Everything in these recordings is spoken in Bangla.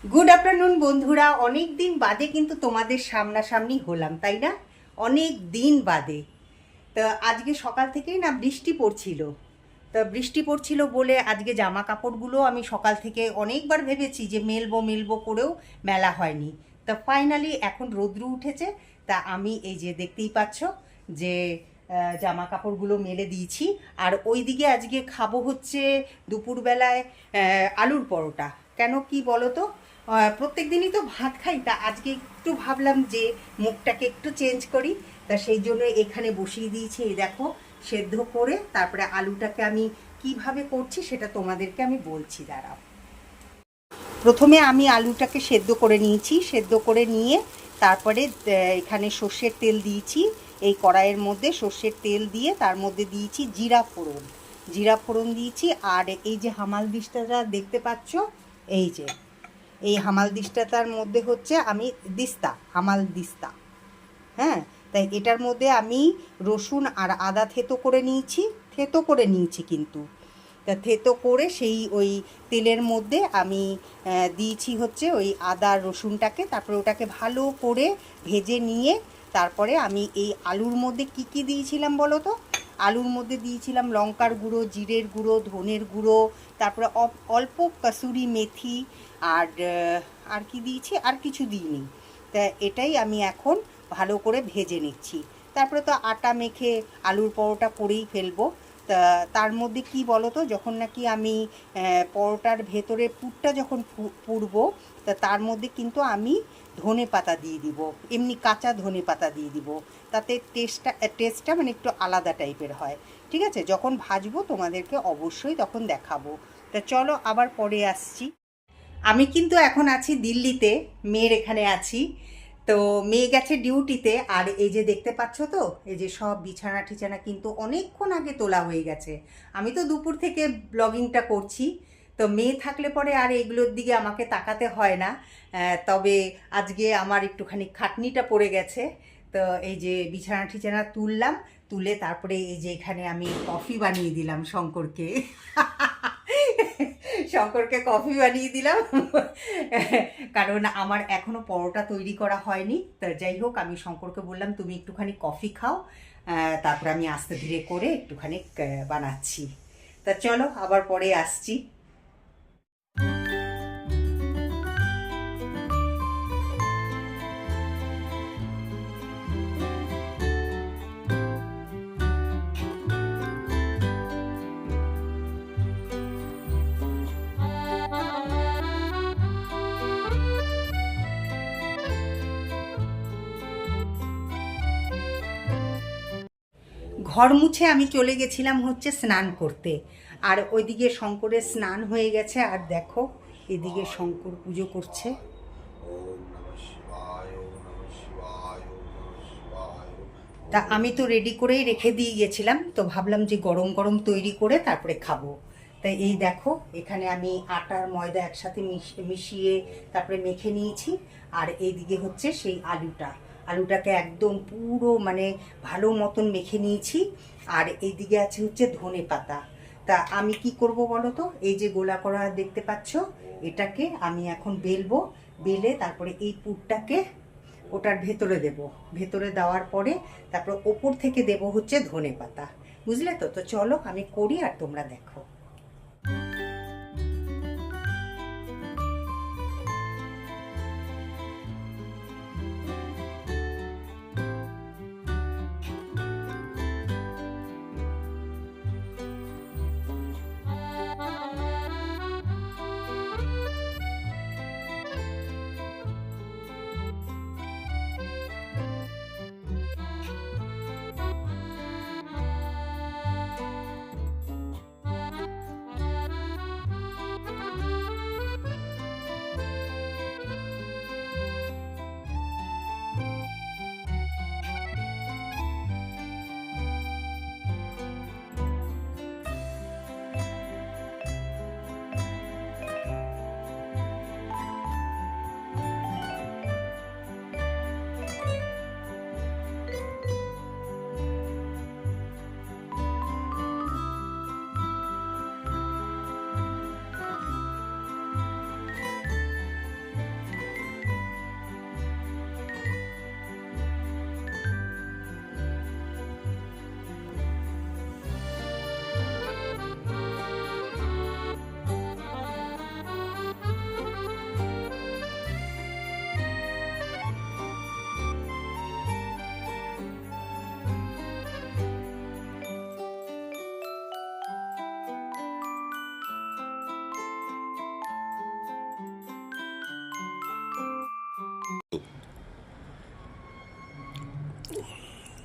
গুড আফটারনুন বন্ধুরা, অনেক দিন বাদে কিন্তু তোমাদের সামনাসামনি হলাম, তাই না? অনেক দিন বাদে। তো আজকে সকাল থেকেই না বৃষ্টি পড়ছিল। তো বৃষ্টি পড়ছিল বলে আজকে জামা কাপড়গুলো আমি সকাল থেকে অনেকবার ভেবেছি যে মেলবো মেলবো করেও মেলা হয়নি। তো ফাইনালি এখন রৌদ্র উঠেছে। তা আমি এই যে দেখতেই পাচ্ছ যে জামা কাপড়গুলো মেলে দিয়েছি। আর ওইদিকে আজকে খাবো হচ্ছে দুপুরবেলায় আলুর পরোটা। কেন কি বলো তো, প্রত্যেক দিনই তো ভাত খাই, তা আজকে একটু ভাবলাম যে মুখটাকে একটু চেঞ্জ করি। তা সেই জন্য এখানে বসিয়ে দিয়েছি, এই দেখো সেদ্ধ করে। তারপরে আলুটাকে আমি কিভাবে করছি সেটা তোমাদেরকে আমি বলছি, দাঁড়াও। প্রথমে আমি আলুটাকে সেদ্ধ করে নিয়েছি, সেদ্ধ করে নিয়ে তারপরে এখানে সর্ষের তেল দিয়েছি। এই কড়াইয়ের মধ্যে সর্ষের তেল দিয়ে তার মধ্যে দিয়েছি জিরা ফোড়ন দিয়েছি। আর এই যে হামাল দিস্তাটা দেখতে পাচ্ছ, এই যে এই হামাল দিস্তাটার মধ্যে হচ্ছে আমি হামাল দিস্তা, হ্যাঁ। তাই এটার মধ্যে আমি রসুন আর আদা থেতো করে নিয়েছি কিন্তু। তা থেতো করে সেই ওই তেলের মধ্যে আমি দিয়েছি হচ্ছে ওই আদা রসুনটাকে। তারপরে ওটাকে ভালো করে ভেজে নিয়ে তারপরে আমি এই আলুর মধ্যে কি দিয়েছিলাম বলো তো? আলুর মধ্যে দিয়েছিলাম লঙ্কার গুঁড়ো, জিরের গুঁড়ো, ধনের গুঁড়ো, তারপরে অল্প কসুরি মেথি। আর আর কি দিয়েছি? আর কিছু দিইনি। তা এটাই আমি এখন ভালো করে ভেজে নিচ্ছি। তারপরে তো আটা মেখে আলুর পরোটা করেই ফেলবো। তা তার মধ্যে কি বলো তো, যখন নাকি আমি পরোটার ভেতরে পুরটা যখন পুরবো, তা তার মধ্যে কিন্তু আমি ধনে পাতা দিয়ে দিব, এমনি কাঁচা ধনে পাতা দিয়ে দিব। তাতে টেস্টটা মানে একটু আলাদা টাইপের হয়। ঠিক আছে, যখন ভাজবো তোমাদেরকে অবশ্যই তখন দেখাবো। তা চলো আবার পরে আসছি। আমি কিন্তু এখন আছি দিল্লিতে, মেয়ের এখানে আছি। তো মেয়ে গেছে ডিউটিতে। আর এই যে দেখতে পাচ্ছ তো, এই যে সব বিছানা টিছানা কিন্তু অনেকক্ষণ আগে তোলা হয়ে গেছে। আমি তো দুপুর থেকে ব্লগিংটা করছি। তো মেয়ে থাকলে পরে আর এগুলোর দিকে আমাকে তাকাতে হয় না। তবে আজকে আমার একটুখানি খাটনিটা পড়ে গেছে। তো এই যে বিছানা টিছানা তুললাম, তুলে তারপরে এই যে এখানে আমি কফি বানিয়ে দিলাম শঙ্করকে। শঙ্করকে কফি বানিয়ে দিলাম। কারণ আমার এখনও পরোটা তৈরি করা হয়নি। তা যাই হোক, আমি শঙ্করকে বললাম তুমি একটুখানি কফি খাও, তারপর আমি আস্তে ধীরে করে একটুখানি বানাচ্ছি। তা চলো আবার পরে আসছি। ঘর মুছে আমি চলে গেছিলাম হচ্ছে স্নান করতে। আর ওইদিকে শঙ্করের স্নান হয়ে গেছে। আর দেখো এদিকে শঙ্কর পুজো করছে। তা আমি তো রেডি করেই রেখে দিয়ে গেছিলাম, তো ভাবলাম যে গরম গরম তৈরি করে তারপরে খাবো। তাই এই দেখো এখানে আমি আটার ময়দা একসাথে মিশিয়ে তারপরে মেখে নিয়েছি। আর এইদিকে হচ্ছে সেই আলুটাকে একদম পুরো মানে ভালো মতন মেখে নিয়েছি। আর এইদিকে আছে হচ্ছে ধনে পাতা। তা আমি কি করব বলো তো, এই যে গোলা করা দেখতে পাচ্ছ, এটাকে আমি এখন বেলবো। বেলে তারপরে এই পুরটাকে ওটার ভেতরে দেব। ভেতরে দেওয়ার পরে তারপর ওপর থেকে দেব হচ্ছে ধনে পাতা। বুঝলে তো? তো চলো আমি করি আর তোমরা দেখো।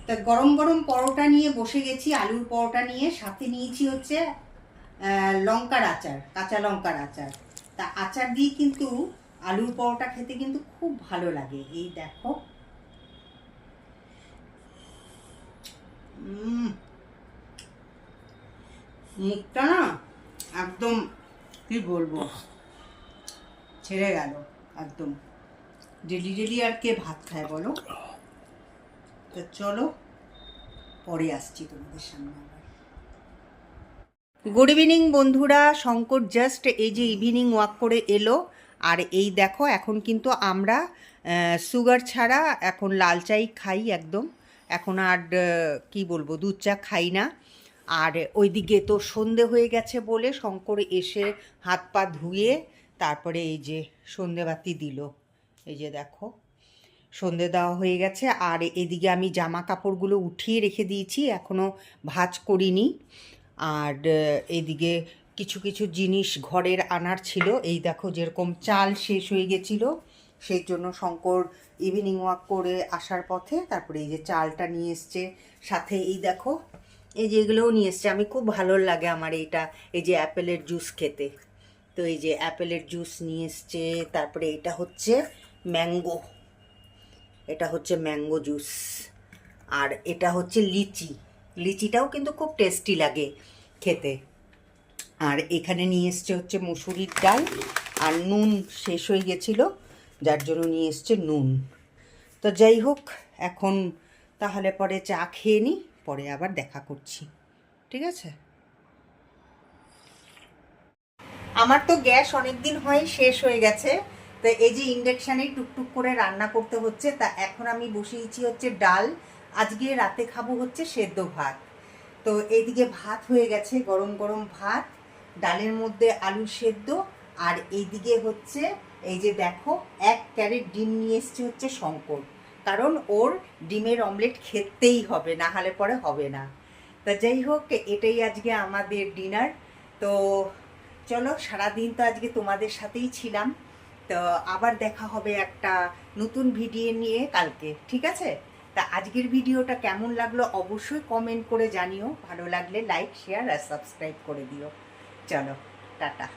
তা গরম গরম পরোটা নিয়ে বসে গেছি, আলুর পরোটা নিয়ে, সাথে নিয়েছি হচ্ছে লঙ্কার আচার, কাঁচা লঙ্কার আচার। তা আচার দিয়ে কিন্তু আলুর পরোটা খেতে কিন্তু খুব ভালো লাগে। এই দেখো, মুখটা না একদম কি বলবো, ছেড়ে গেল একদম। ডেলি ডেলি আর কে ভাত খায় বলো? তো চলো পরে আসছি তোমাদের সামনে আবার। গুড ইভিনিং বন্ধুরা, শঙ্কর জাস্ট এই যে ইভিনিং ওয়াক করে এলো। আর এই দেখো এখন কিন্তু আমরা সুগার ছাড়া এখন লাল চাই খাই একদম। এখন আর কি বলবো, দুধ চা খাই না। আর ওইদিকে তো সন্ধে হয়ে গেছে বলে শঙ্কর এসে হাত পা ধুয়ে তারপরে এই যে সন্ধেবাতি দিল। এই যে দেখো সন্ধে দেওয়া হয়ে গেছে। আর এদিকে আমি জামা কাপড়গুলো উঠিয়ে রেখে দিয়েছি, এখনও ভাঁজ করিনি। আর এদিকে কিছু কিছু জিনিস ঘরের আনার ছিল। এই দেখো যেরকম চাল শেষ হয়ে গেছিলো, সেই জন্য শঙ্কর ইভিনিং ওয়াক করে আসার পথে তারপরে এই যে চালটা নিয়ে এসছে। সাথে এই দেখো এই যে এগুলোও নিয়ে এসছে। আমি খুব ভালো লাগে আমার এইটা, এই যে অ্যাপেলের জুস খেতে। তো এই যে অ্যাপেলের জুস নিয়ে এসছে। তারপরে এটা হচ্ছে ম্যাঙ্গো, এটা হচ্ছে ম্যাঙ্গো জুস। আর এটা হচ্ছে লিচি, লিচিটাও কিন্তু খুব টেস্টি লাগে খেতে। আর এখানে নিয়ে এসছে হচ্ছে মুসুরির ডাল, আর নুন শেষ হয়ে গেছিলো যার জন্য নিয়ে এসছে নুন। তো যাই হোক, এখন তাহলে পরে চা খেয়ে নিই, পরে আবার দেখা করছি, ঠিক আছে? আমার তো গ্যাস অনেক দিন হয় শেষ হয়ে গেছে, তো এই যে ইন্ডাকশানে টুকটুক করে রান্না করতে হচ্ছে। তা এখন আমি বসিয়েছি হচ্ছে ডাল, আজকে রাতে খাবো হচ্ছে সেদ্ধ ভাত। তো এইদিকে ভাত হয়ে গেছে, গরম গরম ভাত, ডালের মধ্যে আলু সেদ্ধ। আর এইদিকে হচ্ছে এই যে দেখো 1 ক্যারেট ডিম নিয়ে এসছে হচ্ছে শঙ্কর, কারণ ওর ডিমের অমলেট খেতেই হবে, না হলে পরে হবে না। তা যাই হোক, এটাই আজকে আমাদের ডিনার। তো চলো, সারাদিন তো আজকে তোমাদের সাথেই ছিলাম। তো আবার দেখা হবে একটা নতুন ভিডিও নিয়ে কালকে, ঠিক আছে? তা আজকের ভিডিওটা কেমন লাগলো অবশ্যই কমেন্ট করে জানিও। ভালো লাগলে লাইক, শেয়ার আর সাবস্ক্রাইব করে দিও। চলো, টাটা।